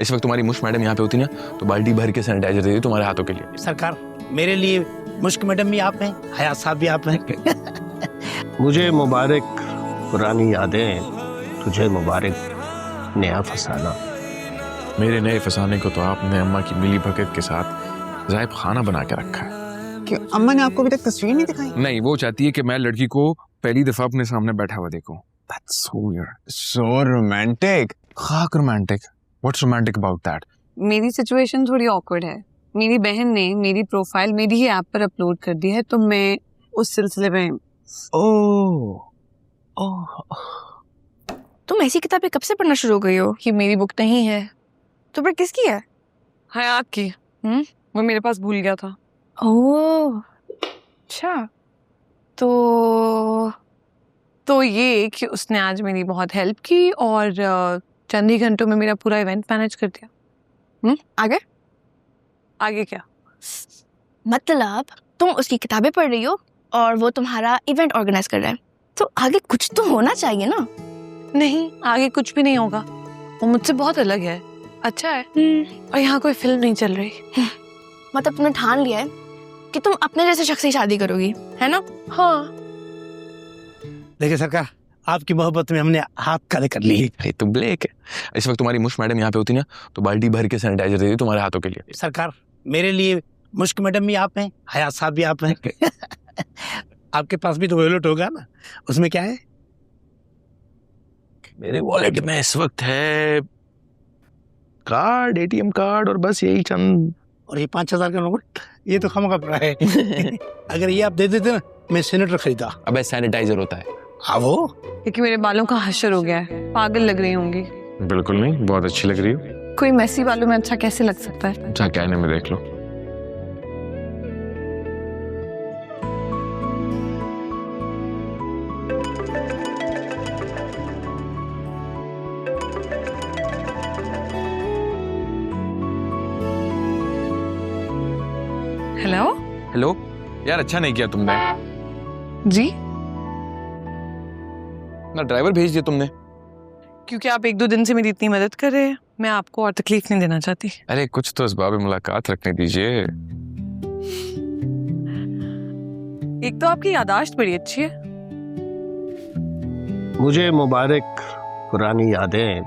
इस वक्त तुम्हारी मुश्क मैडम यहाँ पे होती ना तो बाल्टी भर के सैनिटाइजर दे दी तुम्हारे हाथों के लिए। सरकार, मेरे लिए मुश्क मैडम भी आप हैं, हयात साहब भी आप हैं। मुझे मुबारक पुरानी यादें, तुझे मुबारक नया फसाना। मेरे नए फसाने को तो आपने अम्मा की मिली भगत के साथ जायब खाना बना के रखा है। क्यों अम्मा ने आपको अभी तक तस्वीर नहीं दिखाई? नहीं, वो चाहती है कि मैं लड़की को पहली दफा अपने सामने बैठा हुआ देखूं। That's so weird. So romantic. खाक romantic. What's romantic about that? मेरी सिचुएशन थोड़ी ऑकवर्ड है। मेरी बहन ने मेरी प्रोफाइल मेरी ही ऐप पर अपलोड कर दी है, तो मैं उस सिलसिले में। ओह तुम ऐसी किताबें कब से पढ़ना शुरू हो गई हो? ये मेरी बुक नहीं है तो फिर किसकी है? हयात की। वो मेरे पास भूल गया था। ओह अच्छा। तो ये कि उसने आज मेरी बहुत हेल्प की और चंद ही घंटों में मेरा पूरा इवेंट मैनेज कर दिया। आगे आगे क्या? मतलब तुम उसकी किताबें पढ़ रही हो और वो तुम्हारा इवेंट ऑर्गेनाइज कर रहा है, तो आगे कुछ तो होना चाहिए ना? नहीं, आगे कुछ भी नहीं होगा। वो मुझसे बहुत अलग है, अच्छा है। और यहाँ कोई फिल्म नहीं चल रही। मतलब तुमने ठान लिया है कि तुम अपने जैसे शख्स से शादी करोगी, है ना? हाँ। देखिए सरकार, आपकी मोहब्बत में हमने हाथ काले कर लिए। अरे तुम ब्लेक है। इस वक्त तुम्हारी मुश्क मैडम यहाँ पे होती ना तो बाल्टी भर के सैनिटाइजर दे दी तुम्हारे हाथों के लिए। सरकार, मेरे लिए मुश्क मैडम भी आप हैं, हयात साहब भी आप हैं। आपके पास भी तो वॉलेट होगा ना, उसमें क्या है? मेरे वॉलेट में इस वक्त है कार्ड, एटीएम कार्ड और बस यही चंद। और ये 5,000 का नोट, ये तो खामखा पड़ा है। अगर ये आप दे देते ना, मैं सेनेटर खरीदा। अबे सैनिटाइजर होता है। हाँ वो क्योंकि मेरे बालों का हशर हो गया है, पागल लग रही होंगी। बिल्कुल नहीं, बहुत अच्छी लग रही हो। कोई मैसी बालों में अच्छा कैसे लग सकता है? जाके आईने में देख लो। हेलो। हेलो यार, अच्छा नहीं किया तुमने जी? ना ड्राइवर भेज दिया तुमने। क्योंकि आप 1-2 दिन से मेरी इतनी मदद कर रहे हैं, मैं आपको और तकलीफ नहीं देना चाहती। अरे कुछ तो इसबाब मुलाकात रखने दीजिए। एक तो आपकी यादाश्त बड़ी अच्छी है। मुझे मुबारक पुरानी यादें,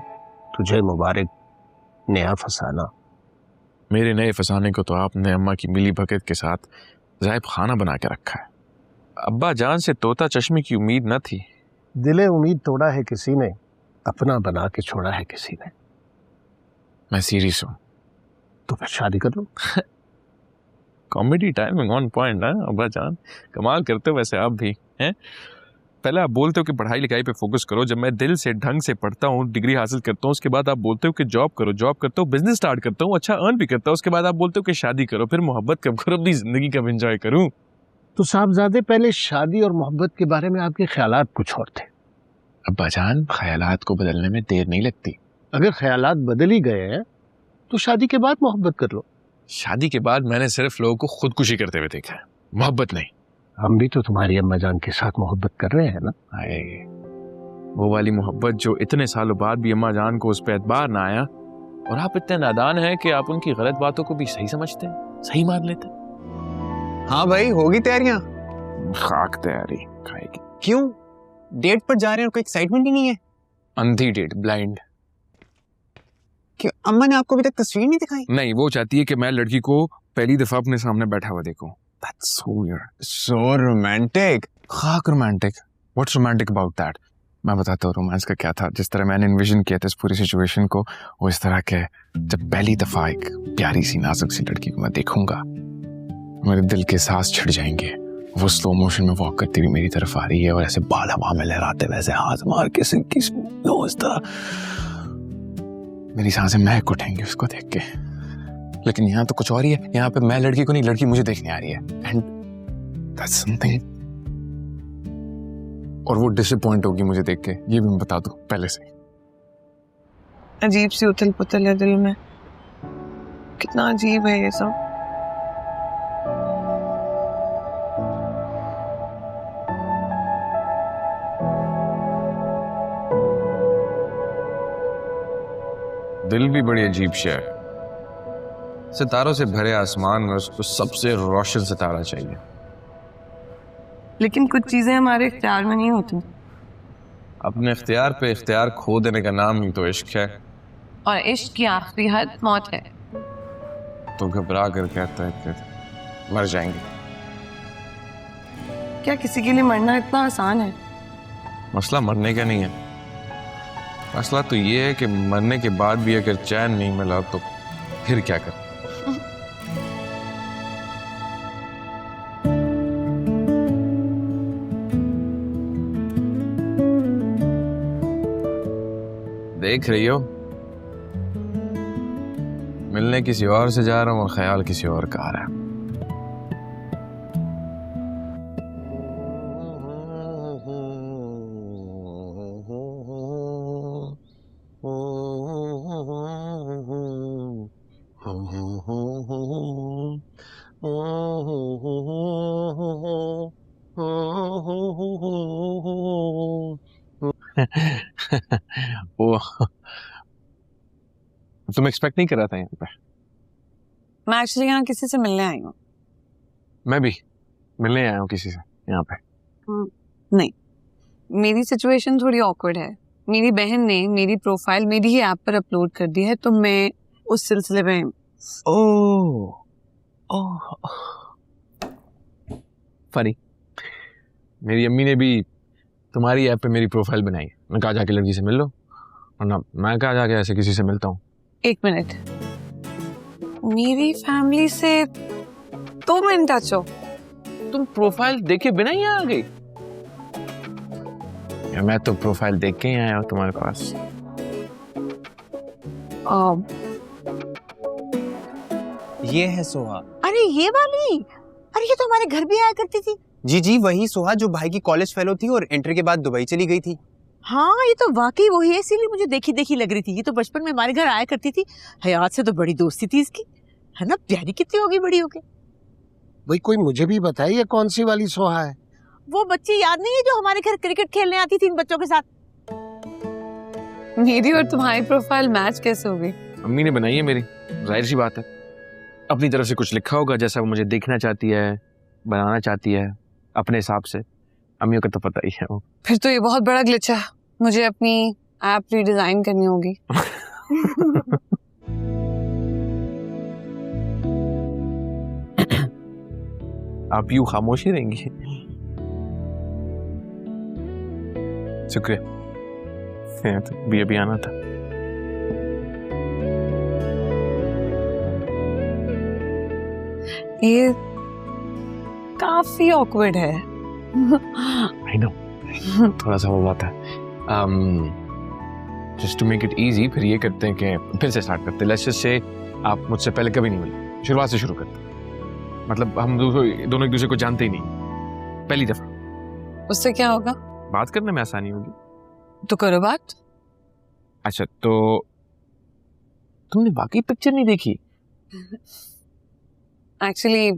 तुझे मुबारक नया फसाना। मेरे नए फसाने को तो आपने अम्मा की मिली भगत के साथ जायब खाना बना के रखा है। अब्बा जान से तोता चश्मे की उम्मीद न थी। दिले उम्मीद तोड़ा है किसी ने, अपना बना के छोड़ा है किसी ने। मैं सीरियस हूँ। तो फिर शादी कर लो। कॉमेडी टाइमिंग ऑन पॉइंट है अब्बा जान, कमाल करते हो वैसे आप भी हैं। पहले आप बोलते हो कि पढ़ाई लिखाई पे फोकस करो, जब मैं दिल से ढंग से पढ़ता हूँ, डिग्री हासिल करता हूँ, उसके बाद आप बोलते हो कि जॉब करो, जॉब करता हूँ, बिजनेस स्टार्ट करता हूँ, अच्छा अर्न भी करता हूँ, उसके बाद आप बोलते हो कि शादी करो, फिर मोहब्बत कब करो, अपनी जिंदगी कब एंजॉय करूँ। तो साहबजादे, पहले शादी और मोहब्बत के बारे में आपके ख्यालात कुछ और थे। अब्बा जान, ख्यालात को बदलने में देर नहीं लगती। अगर ख्यालात बदल ही गए हैं तो शादी के बाद मोहब्बत कर लो। शादी के बाद मैंने सिर्फ लोगों को खुदकुशी करते हुए देखा है, मोहब्बत नहीं। हम भी तो तुम्हारी अम्मा जान के साथ मोहब्बत कर रहे हैं ना। आए, वो वाली मोहब्बत जो इतने सालों बाद भी अम्मा जान को उस पर एतबार ना आया, और आप इतने नादान हैं कि आप उनकी गलत बातों को भी सही समझते हैं, सही मान लेते हैं। हाँ भाई, होगी तैयारियां? खाक तैयारी खाएगी। क्यों? डेट पर जा रहे हैं और कोई एक्साइटमेंट ही नहीं है? अंधी डेट, ब्लाइंड। क्यों अम्मा ने आपको अभी तक तस्वीर नहीं दिखाई? नहीं, वो चाहती है कि मैं लड़की को पहली दफा अपने सामने बैठा हुआ देखूं। That's so weird. So romantic. खाक romantic. What's romantic about that? मैं बताता हूँ रोमांस का क्या था। जिस तरह मैंने इन्विजन किया था इस पूरी सिचुएशन को, वो इस तरह के, जब पहली दफा एक प्यारी सी नाजुक सी लड़की को मैं देखूंगा, मेरे दिल के सांस छिड़ जाएंगे। वो स्लो मोशन में वॉक करती हुई मेरी तरफ आ रही है और ऐसे बाल हवा में लहराते वैसे हाथ मार के सिल्की इस तरह मेरी सांसें महक उठेंगी उसको देख के। लेकिन यहाँ तो कुछ और ही है। यहाँ पे मैं लड़की को नहीं, लड़की मुझे देखने आ रही है। And that's something. और वो डिसअपॉइंट होगी मुझे देख के, ये भी मैं बता दूं पहले से। अजीब सी उथल पुथल है दिल में। कितना अजीब है ये सब। दिल भी बड़ी अजीब शे है। सितारों से भरे आसमान में उसको सबसे रोशन सितारा चाहिए। लेकिन कुछ चीजें हमारे इख्तियार में नहीं होती, अपने इख्तियार पे इख्तियार खो देने का नाम ही तो इश्क है। और इश्क की आखिरी हद मौत है। तो घबरा कर कहता है कि मर जाएंगे। क्या किसी के लिए मरना इतना आसान है? मसला मरने का नहीं है, मसला तो ये है कि मरने के बाद भी अगर चैन नहीं मिला तो फिर क्या कर। देख रही हो, मिलने किसी और से जा रहा हूँ और ख्याल किसी और का आ रहा है। वो तुम एक्सपेक्ट नहीं कर रहा था यहाँ पे? मैं एक्चुअली यहाँ किसी से मिलने आई हूँ। मैं भी मिलने आया हूँ किसी से यहाँ पे। नहीं, मेरी सिचुएशन थोड़ी ऑकवर्ड है। मेरी बहन ने मेरी प्रोफाइल मेरी ही ऐप पर अपलोड कर दी है, तो मैं उस सिलसिले में। ओह फनी। मेरी अम्मी ने भी तुम्हारी ऐप पे मेरी प्रोफाइल बनाई है। मैं कहा जाके लड़की से मिल लो, वरना मैं कहा जाके ऐसे किसी से मिलता हूँ। एक मिनट, मेरी फैमिली से तुम इन टच हो? तुम प्रोफाइल देखे बिना ही आ गई? मैं तो प्रोफाइल देख के ही आया हूँ तुम्हारे पास। ये है सोहा। अरे ये वाली, अरे ये तो हमारे घर भी आया करती थी। जी जी, वही सोहा जो भाई की कॉलेज फेलो थी और इंटर के बाद दुबई चली गई थी। हाँ ये तो वाकई वही है, इसीलिए मुझे देखी देखी लग रही थी। ये तो बचपन में हमारे घर आया करती थी। हयात से तो बड़ी दोस्ती थी इसकी, है ना? प्यारी कितनी होगी बड़ी होके। भाई कोई मुझे भी बताइए कौन सी वाली सोहा है? वो बच्ची याद नहीं है जो हमारे घर क्रिकेट खेलने आती थी इन बच्चों के साथ? मेरी और तुम्हारी प्रोफाइल मैच कैसे हो गई? अम्मी ने बनाई है मेरी, जाहिर सी बात है। अपनी तरफ से कुछ लिखा होगा जैसा वो मुझे देखना चाहती है, बनाना चाहती है अपने हिसाब से। अम्मियों का तो पता ही है वो। फिर तो ये बहुत बड़ा ग्लिच है, मुझे अपनी ऐप रीडिजाइन करनी होगी। आप यूं खामोश ही रहेंगी? शुक्रिया, तो भी अभी आना था। ये काफी ऑकवर्ड है। I know, थोड़ा सा वो बात है। Just to make it easy, फिर ये करते हैं कि फिर से स्टार्ट करते हैं। लेट्स जस्ट से आप मुझसे पहले कभी नहीं मिले, शुरुआत से शुरू करते हैं। मतलब हम दोनों एक दूसरे को जानते ही नहीं, पहली दफा। उससे क्या होगा? बात करने में आसानी होगी। तो करो बात। अच्छा, तो तुमने बाकी पिक्चर नहीं देखी? एक्चुअली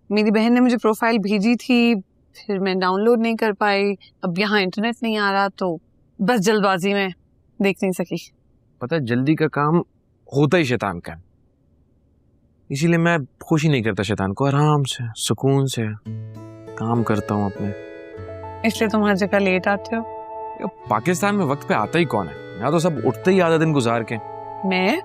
मेरी बहन ने मुझे प्रोफाइल भेजी थी, फिर मैं डाउनलोड नहीं कर पाई। अब यहाँ इंटरनेट नहीं आ रहा, तो बस जल्दबाजी में देख नहीं सकी। पता है, जल्दी का काम होता ही शैतान का है। इसीलिए मैं खुश ही नहीं करता शैतान को, आराम से सुकून से काम करता हूँ अपने। इसलिए तुम हर जगह लेट आते हो। पाकिस्तान में वक्त पे आता ही कौन है? यहाँ तो सब उठते ही आधा दिन गुजार के। मैं